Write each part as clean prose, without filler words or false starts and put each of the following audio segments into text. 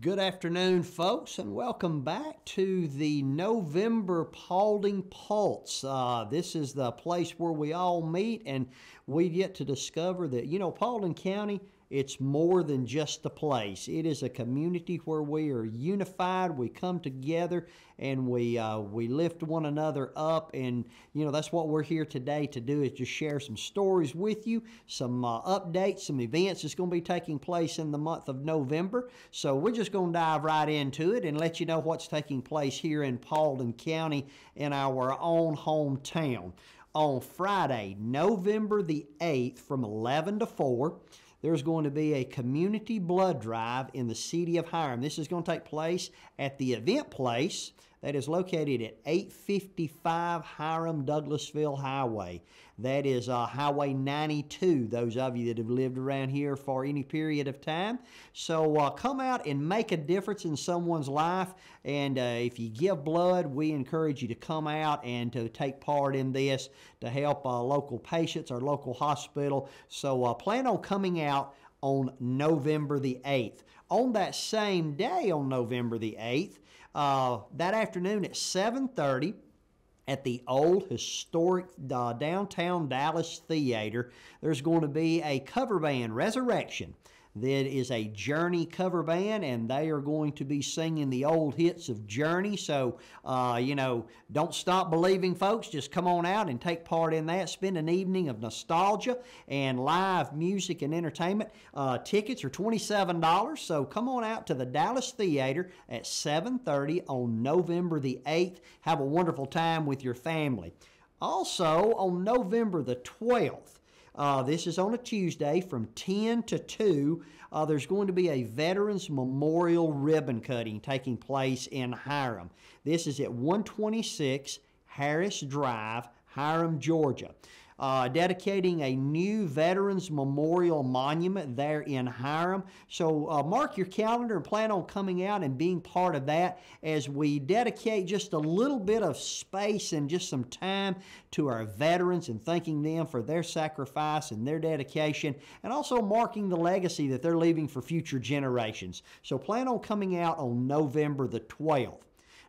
Good afternoon, folks, and welcome back to the November Paulding Pulse. This is the place where we all meet, and we get to discover that, Paulding County, it's more than just a place. It is a community where we are unified, we come together, and we lift one another up. And, that's what we're here today to do, is just share some stories with you, some updates, some events that's going to be taking place in the month of November. So we're just going to dive right into it and let you know what's taking place here in Paulding County in our own hometown. On Friday, November the 8th from 11 to 4, there's going to be a community blood drive in the city of Hiram. This is going to take place at the event place that is located at 855 Hiram Douglasville Highway. That is Highway 92, those of you that have lived around here for any period of time. So come out and make a difference in someone's life. And if you give blood, we encourage you to come out and to take part in this to help local patients, our local hospital. So plan on coming out on November the 8th. On that same day, on November the 8th, that afternoon at 7:30, at the old historic downtown Dallas Theater, there's going to be a cover band, Resurrection. That is a Journey cover band, and they are going to be singing the old hits of Journey. So, don't stop believing, folks. Just come on out and take part in that. Spend an evening of nostalgia and live music and entertainment. Tickets are $27, so come on out to the Dallas Theater at 7:30 on November the 8th. Have a wonderful time with your family. Also, on November the 12th, this is on a Tuesday from 10 to 2. There's going to be a Veterans Memorial ribbon cutting taking place in Hiram. This is at 126 Harris Drive, Hiram, Georgia. Dedicating a new Veterans Memorial Monument there in Hiram. So mark your calendar and plan on coming out and being part of that as we dedicate just a little bit of space and just some time to our veterans and thanking them for their sacrifice and their dedication, and also marking the legacy that they're leaving for future generations. So plan on coming out on November the 12th.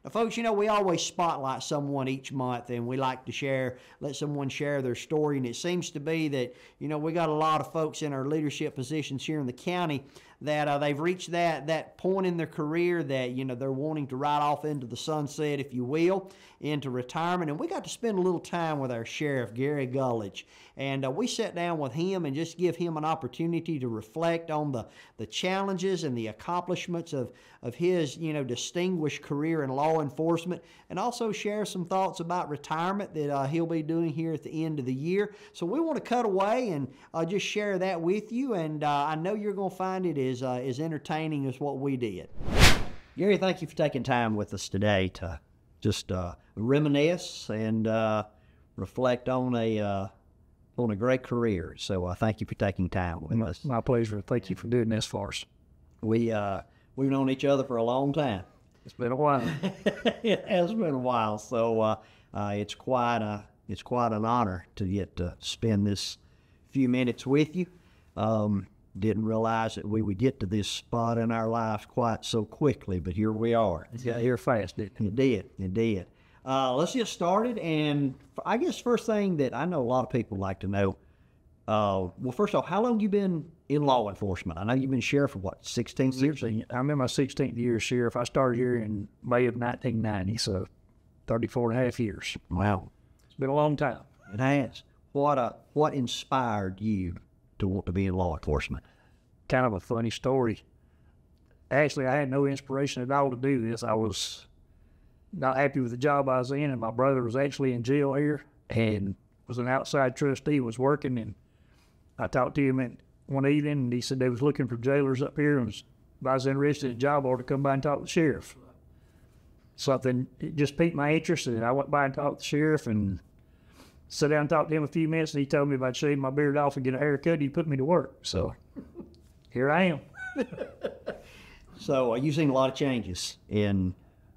Now, folks, we always spotlight someone each month, and we like to let someone share their story. And it seems to be that, we got a lot of folks in our leadership positions here in the county that they've reached that point in their career that, they're wanting to ride off into the sunset, if you will, into retirement. And we got to spend a little time with our Sheriff Gary Gulledge. And we sat down with him and just give him an opportunity to reflect on the challenges and the accomplishments of his, distinguished career in law enforcement, and also share some thoughts about retirement that he'll be doing here at the end of the year. So we want to cut away and just share that with you, and I know you're going to find it as entertaining as what we did. Gary, thank you for taking time with us today to just reminisce and reflect on a great career. So thank you for taking time with us. My pleasure. Thank you for doing this for us. We've known each other for a long time. It's been a while. It has been a while. So it's quite an honor to get to spend this few minutes with you. Didn't realize that we would get to this spot in our lives quite so quickly, but here we are. It got here fast, didn't it? It did. Let's get started. And I guess first thing that I know a lot of people like to know, well, first of all, how long have you been in law enforcement? I know you've been sheriff for, 16 years? I'm in my 16th year as sheriff. I started here in May of 1990, so 34 and a half years. Wow. It's been a long time. It has. What inspired you to want to be in law enforcement? Kind of a funny story. Actually, I had no inspiration at all to do this. I was not happy with the job I was in, and my brother was actually in jail here and was an outside trustee, was working, and I talked to him one evening, and he said they was looking for jailers up here, and if I was interested in a job, I ought to come by and talk to the sheriff. Something, it just piqued my interest, and I went by and talked to the sheriff and sat down and talked to him a few minutes, and he told me if I'd shave my beard off and get a haircut, he'd put me to work. So here I am. So you've seen a lot of changes in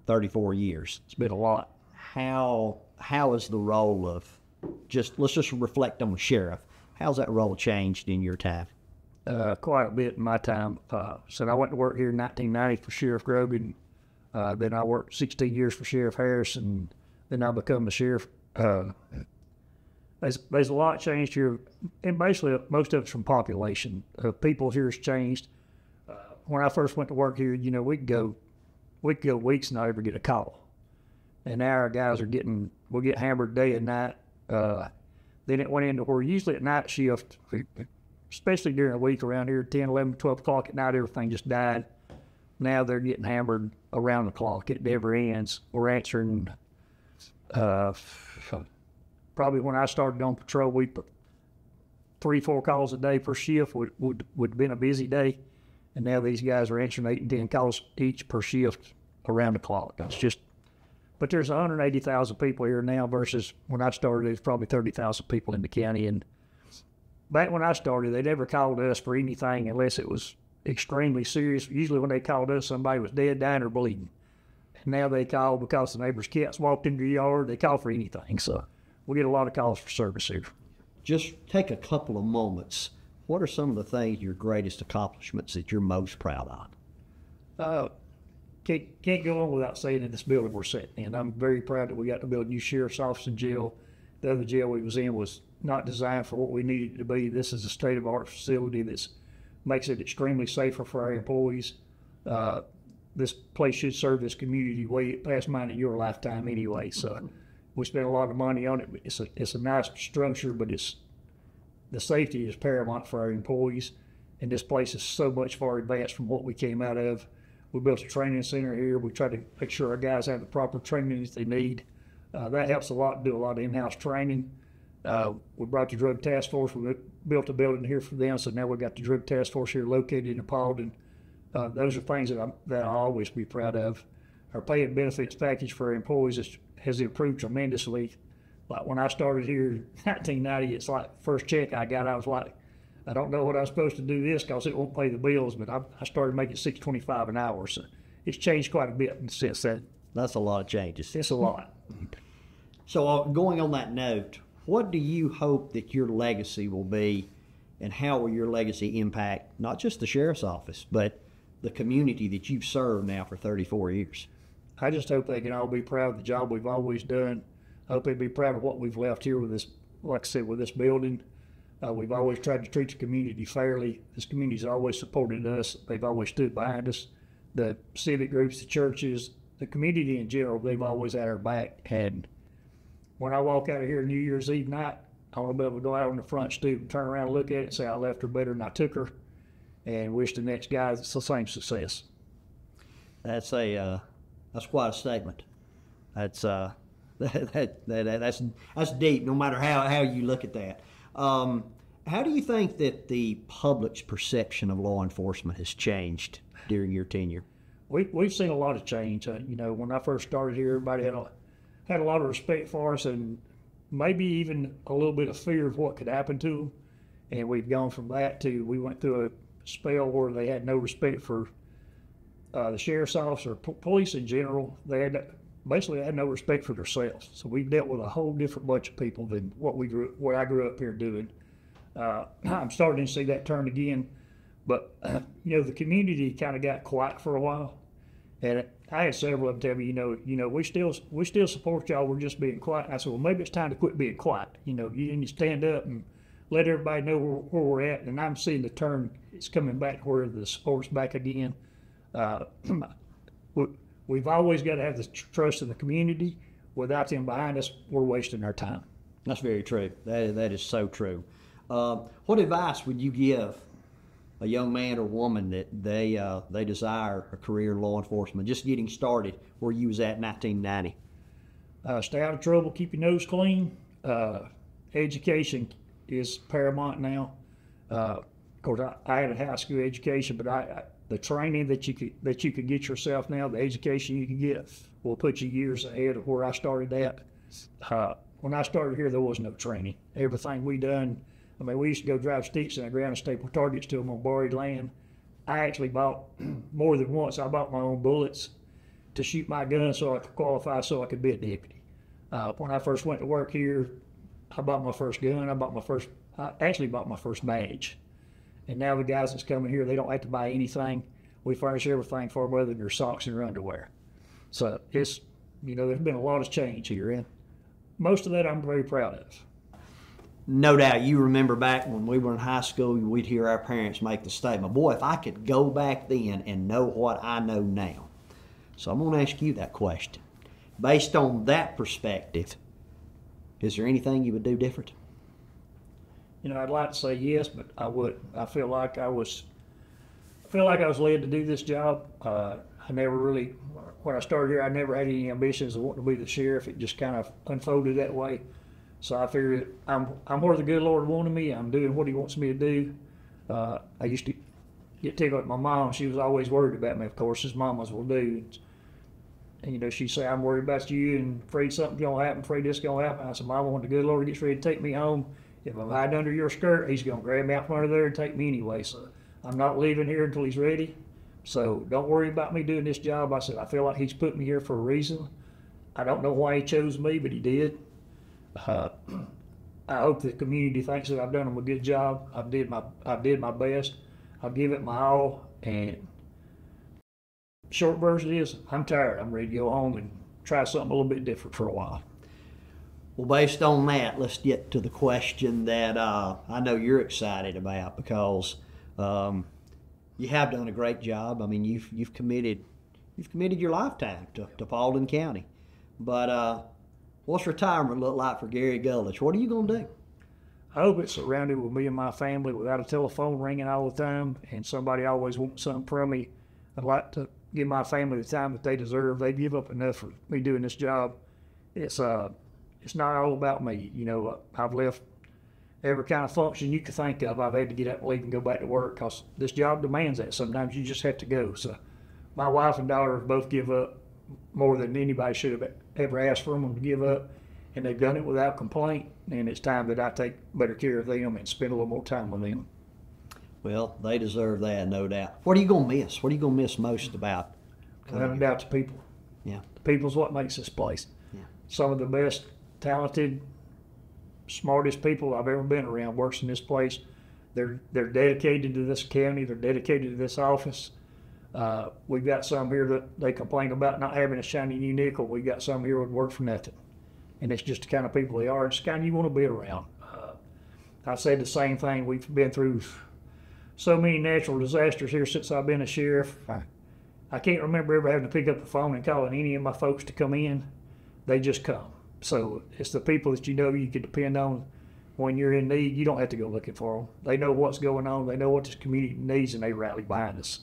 34 years. It's been a lot. How is the role of let's just reflect on the sheriff. How's that role changed in your time? quite a bit in my time. So I went to work here in 1990 for Sheriff Grogan. Then I worked 16 years for Sheriff Harris, and then I become the sheriff. There's a lot changed here, and basically most of it's from population. People here has changed. When I first went to work here, we'd go weeks and not ever get a call. And now our guys we'll get hammered day and night. Then it went into where usually at night shift, especially during the week around here, 10, 11, 12 o'clock at night, everything just died. Now they're getting hammered around the clock. It never ends. We're answering, probably when I started on patrol, we put 3-4 calls a day per shift would have been a busy day. And now these guys are answering 8 and 10 calls each per shift around the clock. But there's 180,000 people here now versus when I started, there's probably 30,000 people in the county. And back when I started, they never called us for anything unless it was extremely serious. Usually when they called us, somebody was dead, dying, or bleeding. And now they call because the neighbor's cats walked into the yard. They call for anything. So we get a lot of calls for service here. Just take a couple of moments. What are some of the things, your greatest accomplishments that you're most proud of? Can't go on without saying in this building we're sitting in. I'm very proud that we got to build a new sheriff's office and jail. The other jail we was in was not designed for what we needed it to be. This is a state-of-the-art facility that makes it extremely safer for our employees. This place should serve this community way past mine in your lifetime anyway. So we spent a lot of money on it. It's a nice structure, but the safety is paramount for our employees. And this place is so much far advanced from what we came out of. We built a training center here. We try to make sure our guys have the proper training that they need. That helps a lot, do a lot of in-house training. We brought the drug task force. We built a building here for them, so now we've got the drug task force here located in Paulding. Those are things that I'll always be proud of. Our pay and benefits package for our employees has improved tremendously. Like when I started here in 1990, it's like first check I got, I was like, I don't know what I'm supposed to do this because it won't pay the bills, but I started making $6.25 an hour, so it's changed quite a bit since then. That's a lot of changes. It's a lot. So going on that note, what do you hope that your legacy will be, and how will your legacy impact not just the sheriff's office, but the community that you've served now for 34 years? I just hope they can all be proud of the job we've always done. I hope they'd be proud of what we've left here with this, like I said, with this building. We've always tried to treat the community fairly. This community's always supported us. They've always stood behind us. The civic groups, the churches, the community in general, they've always had our back. And when I walk out of here New Year's Eve night, I want to be able to go out on the front stoop and turn around and look at it and say I left her better than I took her, and wish the next guy the same success. That's quite a statement. That's that's deep. No matter how you look at that. How do you think that the public's perception of law enforcement has changed during your tenure? We've seen a lot of change. When I first started here, everybody had a lot of respect for us, and maybe even a little bit of fear of what could happen to them. And we've gone from that to, we went through a spell where they had no respect for the sheriff's office or police in general. They had no respect for themselves. So we've dealt with a whole different bunch of people than what I grew up here doing. I'm starting to see that turn again. But the community kind of got quiet for a while, and I had several of them tell me, we still support y'all. We're just being quiet. And I said, well, maybe it's time to quit being quiet. You need to stand up and let everybody know where we're at. And I'm seeing the turn. It's coming back where the support's back again. We've always got to have the trust in the community. Without them behind us, we're wasting our time. That's very true. That is so true. What advice would you give a young man or woman that they desire a career in law enforcement, just getting started where you was at in 1990? Stay out of trouble. Keep your nose clean. Education is paramount now. Of course, I had a high school education, but the training that you could get yourself now, the education you can get, will put you years ahead of where I started at. When I started here, there was no training. Everything we done, we used to go drive sticks in the ground and staple targets to them on borrowed land. I actually bought, more than once, I bought my own bullets to shoot my gun so I could qualify so I could be a deputy. When I first went to work here, I bought my first gun. I actually bought my first badge. And now the guys that's coming here, they don't have to buy anything. We furnish everything for them other than their socks and their underwear. So it's, there's been a lot of change here, and most of that I'm very proud of. No doubt you remember back when we were in high school, we'd hear our parents make the statement, boy, if I could go back then and know what I know now. So I'm going to ask you that question. Based on that perspective, is there anything you would do different? I'd like to say yes, but I wouldn't. I feel like I was led to do this job. I never really, when I started here, I never had any ambitions of wanting to be the sheriff. It just kind of unfolded that way. So I figured I'm where the good Lord wanted me. I'm doing what He wants me to do. I used to get tickled at my mom. She was always worried about me, of course, as mamas will do. And she'd say, I'm worried about you and afraid something's going to happen, afraid this is going to happen. I said, Mama, when the good Lord gets ready to take me home, if I'm hiding under your skirt, He's going to grab me out from under there and take me anyway. So I'm not leaving here until He's ready. So don't worry about me doing this job. I said, I feel like He's put me here for a reason. I don't know why He chose me, but He did. I hope the community thinks that I've done them a good job. I did my best. I'll give it my all. And short version is, I'm tired. I'm ready to go home and try something a little bit different for a while. Well, based on that, let's get to the question that I know you're excited about, because you have done a great job. I mean, you've committed your lifetime to Paulding County. But what's retirement look like for Gary Gulledge? What are you going to do? I hope it's surrounded with me and my family without a telephone ringing all the time and somebody always wants something from me. I'd like to give my family the time that they deserve. They give up enough for me doing this job. It's not all about me. I've left every kind of function you could think of. I've had to get up and leave and go back to work because this job demands that. Sometimes you just have to go. So my wife and daughter both give up more than anybody should have ever asked for them to give up, and they've done it without complaint, and it's time that I take better care of them and spend a little more time with them. Well, they deserve that, no doubt. What are you going to miss? What are you going to miss most about? Without a doubt, the people. Yeah. The people's what makes this place. Yeah. Some of the best, talented, smartest people I've ever been around works in this place. They're dedicated to this county. They're dedicated to this office. We've got some here that they complain about not having a shiny new nickel. We've got some here that work for nothing. And it's just the kind of people they are. It's the kind you want to be around. I've said the same thing. We've been through so many natural disasters here since I've been a sheriff. I can't remember ever having to pick up the phone and calling any of my folks to come in. They just come. So it's the people that you can depend on when you're in need. You don't have to go looking for them. They know what's going on. They know what this community needs, and they rally behind us.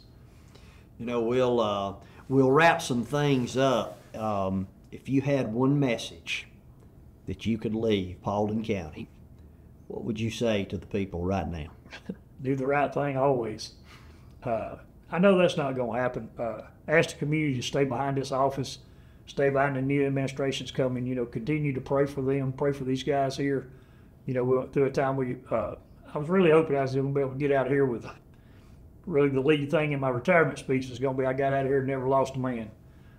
We'll wrap some things up. If you had one message that you could leave Paulding County, what would you say to the people right now? Do the right thing always. I know that's not going to happen. Ask the community to stay behind this office, stay behind the new administrations coming. Continue to pray for them, pray for these guys here. We went through a time where I was really hoping I was going to be able to get out of here with really the lead thing in my retirement speech was going to be I got out of here and never lost a man.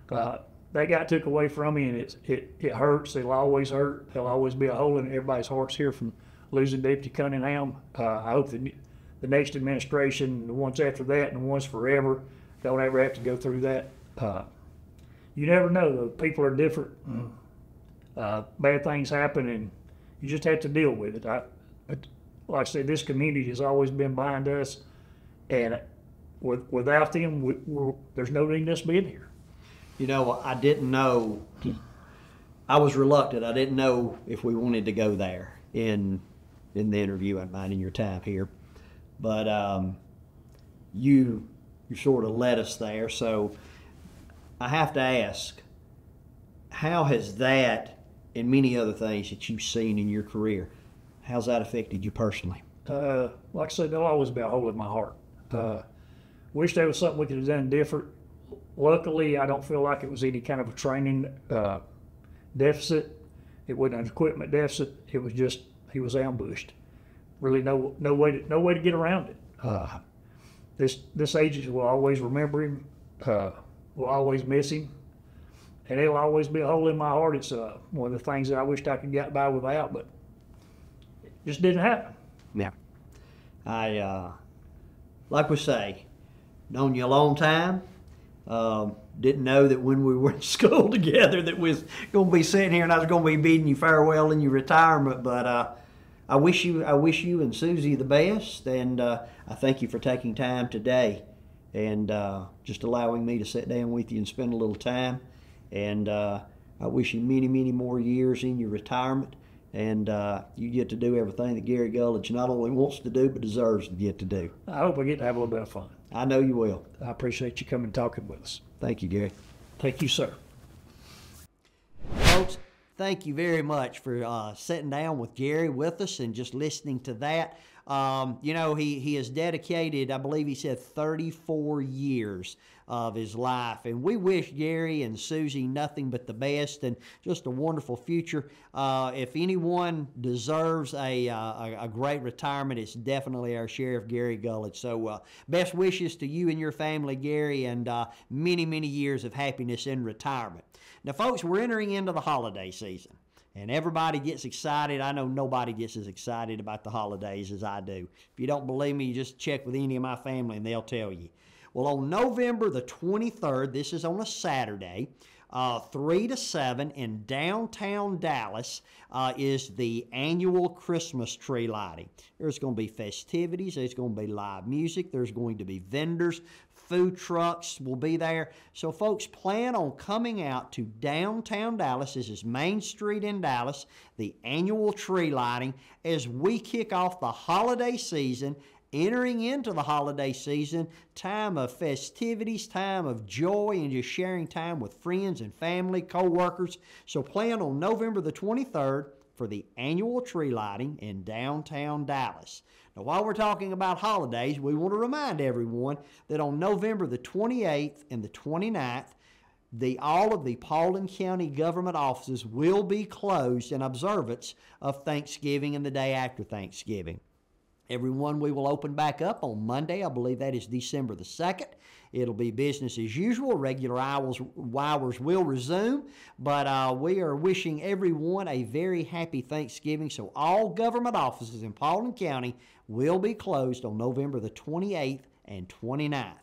That got took away from me, and it hurts. It'll always hurt. There'll always be a hole in everybody's hearts here from losing Deputy Cunningham. I hope that the next administration, the ones after that, and the ones forever, don't ever have to go through that. You never know, though. People are different. Bad things happen, and you just have to deal with it. Like I said, this community has always been behind us, and without them, there's no need in us being here. I didn't know. I was reluctant. I didn't know if we wanted to go there in the interview. I'm minding your time here, but you sort of led us there. So I have to ask, how has that and many other things that you've seen in your career, how's that affected you personally? Like I said, there'll always be a hole in my heart. Wish there was something we could have done different. Luckily, I don't feel like it was any kind of a training deficit. It wasn't an equipment deficit. It was just he was ambushed. Really, no way to get around it. This agency will always remember him. Will always miss him, and it'll always be a hole in my heart. It's one of the things that I wished I could get by without, but it just didn't happen. Yeah, like we say, known you a long time. Didn't know that when we were in school together that we was going to be sitting here and I was going to be bidding you farewell in your retirement. But I wish you and Susie the best, and I thank you for taking time today and just allowing me to sit down with you and spend a little time. And I wish you many, many more years in your retirement, and you get to do everything that Gary Gulledge not only wants to do but deserves to get to do. I hope we get to have a little bit of fun. I know you will. I appreciate you coming and talking with us. Thank you, Gary. Thank you, sir. Folks, thank you very much for sitting down with Gary with us and just listening to that. You know, he has dedicated, I believe he said 34 years of his life. And we wish Gary and Susie nothing but the best and just a wonderful future. If anyone deserves a great retirement, it's definitely our Sheriff Gary Gulledge. So best wishes to you and your family, Gary, and many, many years of happiness in retirement. Now, folks, we're entering into the holiday season. And everybody gets excited. I know nobody gets as excited about the holidays as I do. If you don't believe me, you just check with any of my family and they'll tell you. Well, on November the 23rd, this is on a Saturday, 3 to 7 in downtown Dallas is the annual Christmas tree lighting. There's going to be festivities. There's going to be live music. There's going to be vendors. Food trucks will be there. So, folks, plan on coming out to downtown Dallas. This is Main Street in Dallas, the annual tree lighting, as we kick off the holiday season, entering into the holiday season, time of festivities, time of joy, and just sharing time with friends and family, co-workers. So plan on November the 23rd for the annual tree lighting in downtown Dallas. Now, while we're talking about holidays, we want to remind everyone that on November the 28th and the 29th, all of the Paulding County government offices will be closed in observance of Thanksgiving and the day after Thanksgiving. Everyone, we will open back up on Monday. I believe that is December the 2nd. It'll be business as usual. Regular hours will resume, but we are wishing everyone a very happy Thanksgiving. So all government offices in Paulding County will be closed on November the 28th and 29th.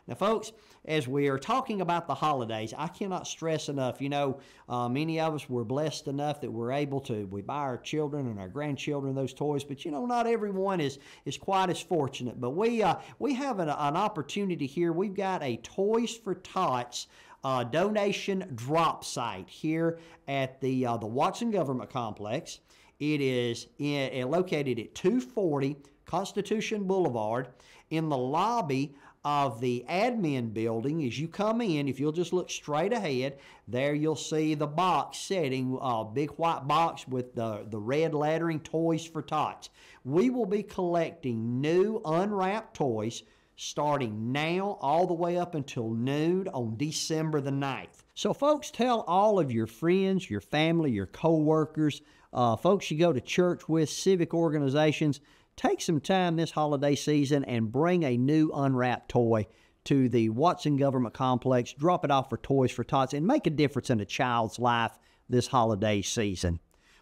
Now, folks, as we are talking about the holidays, I cannot stress enough, you know, many of us were blessed enough that we're able to, we buy our children and our grandchildren those toys, but, you know, not everyone is quite as fortunate. But we have an opportunity here. We've got a Toys for Tots donation drop site here at the Watson Government Complex. It is located at 240 Constitution Boulevard in the lobby of the admin building. As you come in, if you'll just look straight ahead, there you'll see the box setting, big white box with the red lettering, Toys for Tots. We will be collecting new unwrapped toys starting now all the way up until noon on December the 9th. So, folks, tell all of your friends, your family, your co-workers, folks you go to church with, civic organizations, take some time this holiday season and bring a new unwrapped toy to the Watson Government Complex. Drop it off for Toys for Tots and make a difference in a child's life this holiday season.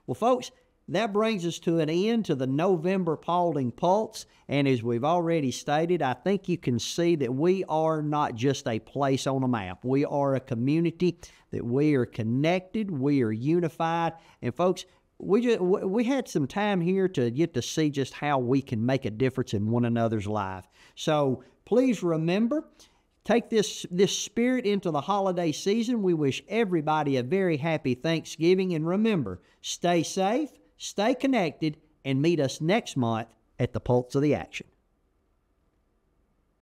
Well, folks, that brings us to an end to the November Paulding Pulse. And as we've already stated, I think you can see that we are not just a place on a map. We are a community, that we are connected, we are unified. And folks, we had some time here to get to see just how we can make a difference in one another's life. So please remember, take this spirit into the holiday season. We wish everybody a very happy Thanksgiving. And remember, stay safe, stay connected, and meet us next month at the Pulse of the Action.